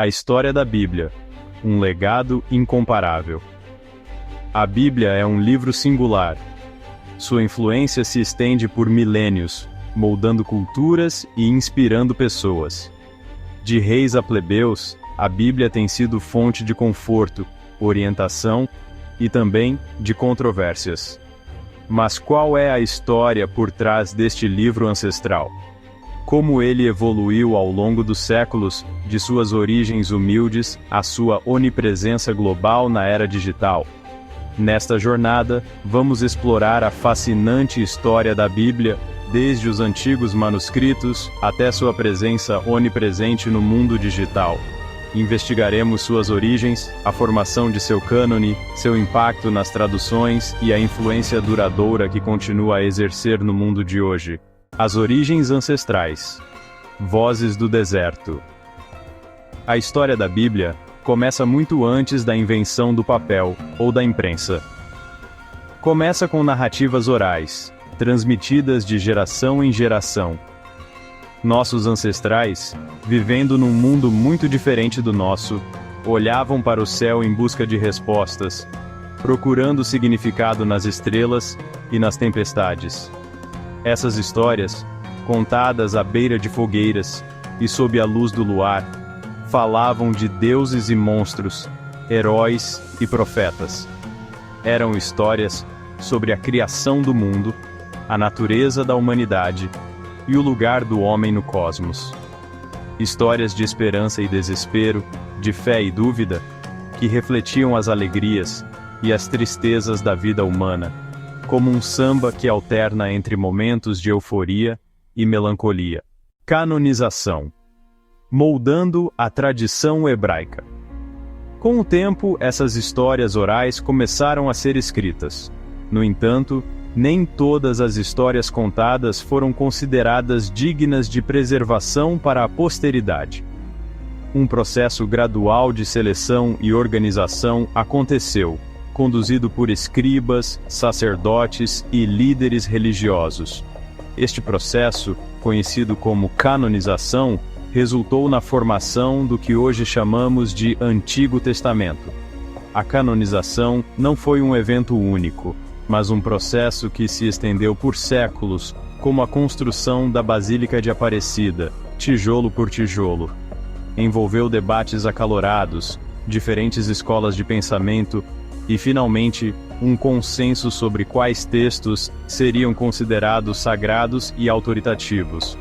A história da Bíblia, um legado incomparável. A Bíblia é um livro singular. Sua influência se estende por milênios, moldando culturas e inspirando pessoas. De reis a plebeus, a Bíblia tem sido fonte de conforto, orientação e também de controvérsias. Mas qual é a história por trás deste livro ancestral? Como ele evoluiu ao longo dos séculos, de suas origens humildes à sua onipresença global na era digital? Nesta jornada, vamos explorar a fascinante história da Bíblia, desde os antigos manuscritos até sua presença onipresente no mundo digital. Investigaremos suas origens, a formação de seu cânone, seu impacto nas traduções e a influência duradoura que continua a exercer no mundo de hoje. As origens ancestrais. Vozes do deserto. A história da Bíblia começa muito antes da invenção do papel ou da imprensa. Começa com narrativas orais, transmitidas de geração em geração. Nossos ancestrais, vivendo num mundo muito diferente do nosso, olhavam para o céu em busca de respostas, procurando significado nas estrelas e nas tempestades. Essas histórias, contadas à beira de fogueiras e sob a luz do luar, falavam de deuses e monstros, heróis e profetas. Eram histórias sobre a criação do mundo, a natureza da humanidade e o lugar do homem no cosmos. Histórias de esperança e desespero, de fé e dúvida, que refletiam as alegrias e as tristezas da vida humana, como um samba que alterna entre momentos de euforia e melancolia. Canonização. Moldando a tradição hebraica. Com o tempo, essas histórias orais começaram a ser escritas. No entanto, nem todas as histórias contadas foram consideradas dignas de preservação para a posteridade. Um processo gradual de seleção e organização aconteceu, conduzido por escribas, sacerdotes e líderes religiosos. Este processo, conhecido como canonização, resultou na formação do que hoje chamamos de Antigo Testamento. A canonização não foi um evento único, mas um processo que se estendeu por séculos, como a construção da Basílica de Aparecida, tijolo por tijolo. Envolveu debates acalorados, diferentes escolas de pensamento e, finalmente, um consenso sobre quais textos seriam considerados sagrados e autoritativos.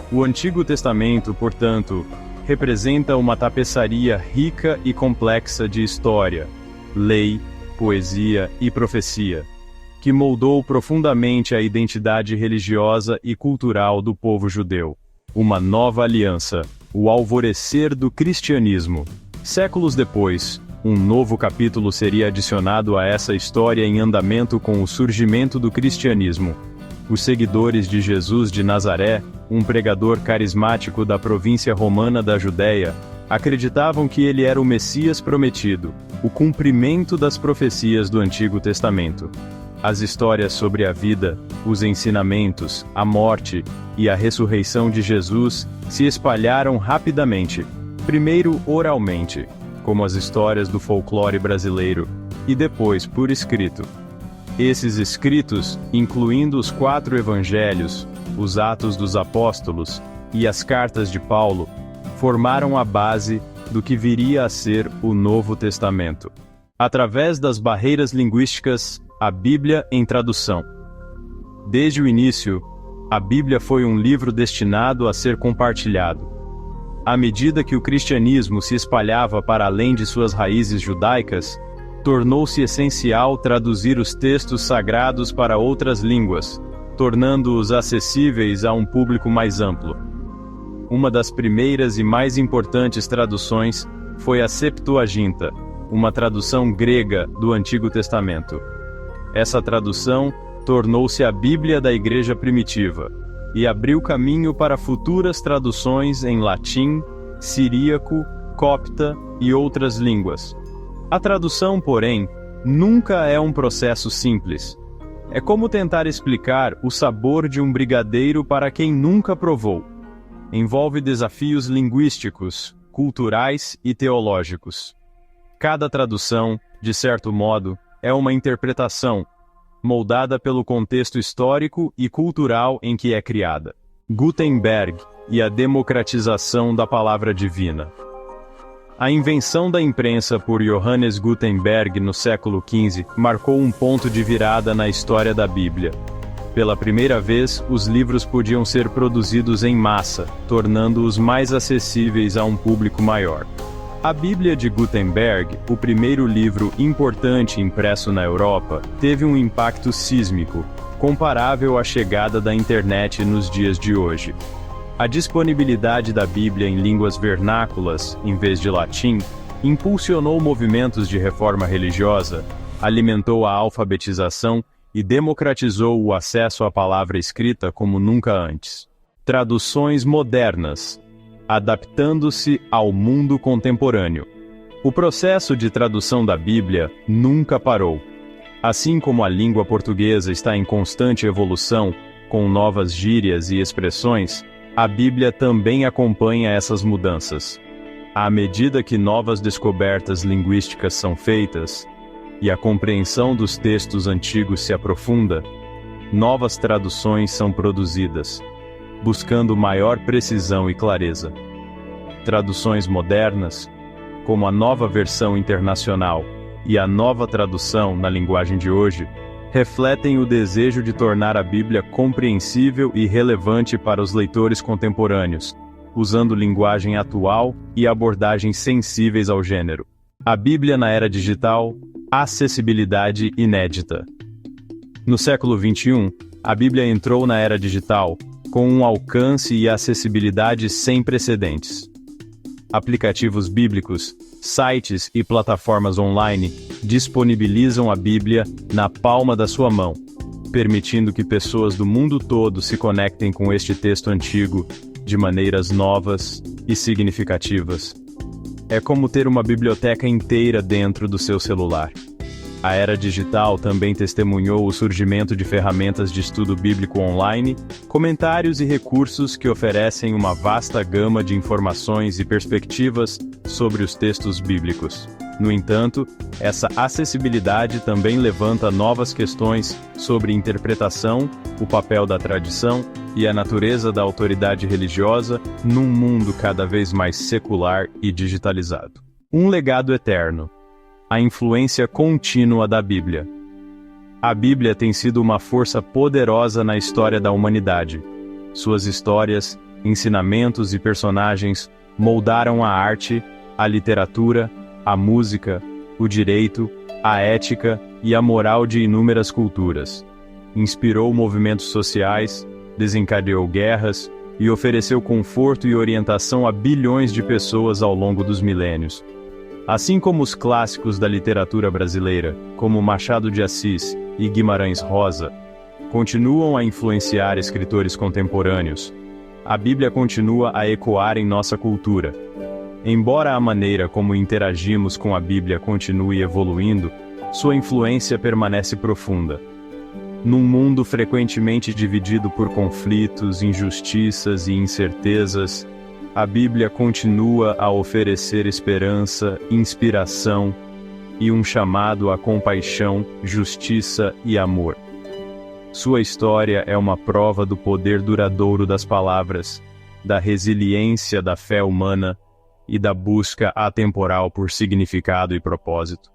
O Antigo Testamento, portanto, representa uma tapeçaria rica e complexa de história, lei, poesia e profecia, que moldou profundamente a identidade religiosa e cultural do povo judeu. Uma nova aliança, o alvorecer do cristianismo. Séculos depois, um novo capítulo seria adicionado a essa história em andamento com o surgimento do cristianismo. Os seguidores de Jesus de Nazaré, um pregador carismático da província romana da Judéia, acreditavam que ele era o Messias prometido, o cumprimento das profecias do Antigo Testamento. As histórias sobre a vida, os ensinamentos, a morte e a ressurreição de Jesus se espalharam rapidamente, primeiro oralmente, como as histórias do folclore brasileiro, e depois por escrito. Esses escritos, incluindo os 4 evangelhos, os Atos dos Apóstolos e as cartas de Paulo, formaram a base do que viria a ser o Novo Testamento. Através das barreiras linguísticas, a Bíblia em tradução. Desde o início, a Bíblia foi um livro destinado a ser compartilhado. À medida que o cristianismo se espalhava para além de suas raízes judaicas, tornou-se essencial traduzir os textos sagrados para outras línguas, tornando-os acessíveis a um público mais amplo. Uma das primeiras e mais importantes traduções foi a Septuaginta, uma tradução grega do Antigo Testamento. Essa tradução tornou-se a Bíblia da Igreja primitiva e abriu caminho para futuras traduções em latim, siríaco, copta e outras línguas. A tradução, porém, nunca é um processo simples. É como tentar explicar o sabor de um brigadeiro para quem nunca provou. Envolve desafios linguísticos, culturais e teológicos. Cada tradução, de certo modo, é uma interpretação, moldada pelo contexto histórico e cultural em que é criada. Gutenberg e a democratização da palavra divina. A invenção da imprensa por Johannes Gutenberg no século XV marcou um ponto de virada na história da Bíblia. Pela primeira vez, os livros podiam ser produzidos em massa, tornando-os mais acessíveis a um público maior. A Bíblia de Gutenberg, o primeiro livro importante impresso na Europa, teve um impacto sísmico, comparável à chegada da internet nos dias de hoje. A disponibilidade da Bíblia em línguas vernáculas, em vez de latim, impulsionou movimentos de reforma religiosa, alimentou a alfabetização e democratizou o acesso à palavra escrita como nunca antes. Traduções modernas, adaptando-se ao mundo contemporâneo. O processo de tradução da Bíblia nunca parou. Assim como a língua portuguesa está em constante evolução, com novas gírias e expressões, a Bíblia também acompanha essas mudanças. À medida que novas descobertas linguísticas são feitas, e a compreensão dos textos antigos se aprofunda, novas traduções são produzidas, buscando maior precisão e clareza. Traduções modernas, como a nova versão internacional e a nova tradução na linguagem de hoje, refletem o desejo de tornar a Bíblia compreensível e relevante para os leitores contemporâneos, usando linguagem atual e abordagens sensíveis ao gênero. A Bíblia na era digital, acessibilidade inédita. No século XXI, a Bíblia entrou na era digital, com um alcance e acessibilidade sem precedentes. Aplicativos bíblicos, sites e plataformas online disponibilizam a Bíblia na palma da sua mão, permitindo que pessoas do mundo todo se conectem com este texto antigo de maneiras novas e significativas. É como ter uma biblioteca inteira dentro do seu celular. A era digital também testemunhou o surgimento de ferramentas de estudo bíblico online, comentários e recursos que oferecem uma vasta gama de informações e perspectivas sobre os textos bíblicos. No entanto, essa acessibilidade também levanta novas questões sobre interpretação, o papel da tradição e a natureza da autoridade religiosa num mundo cada vez mais secular e digitalizado. Um legado eterno. A influência contínua da Bíblia. A Bíblia tem sido uma força poderosa na história da humanidade. Suas histórias, ensinamentos e personagens moldaram a arte, a literatura, a música, o direito, a ética e a moral de inúmeras culturas. Inspirou movimentos sociais, desencadeou guerras e ofereceu conforto e orientação a bilhões de pessoas ao longo dos milênios. Assim como os clássicos da literatura brasileira, como Machado de Assis e Guimarães Rosa, continuam a influenciar escritores contemporâneos, a Bíblia continua a ecoar em nossa cultura. Embora a maneira como interagimos com a Bíblia continue evoluindo, sua influência permanece profunda. Num mundo frequentemente dividido por conflitos, injustiças e incertezas, a Bíblia continua a oferecer esperança, inspiração e um chamado à compaixão, justiça e amor. Sua história é uma prova do poder duradouro das palavras, da resiliência da fé humana e da busca atemporal por significado e propósito.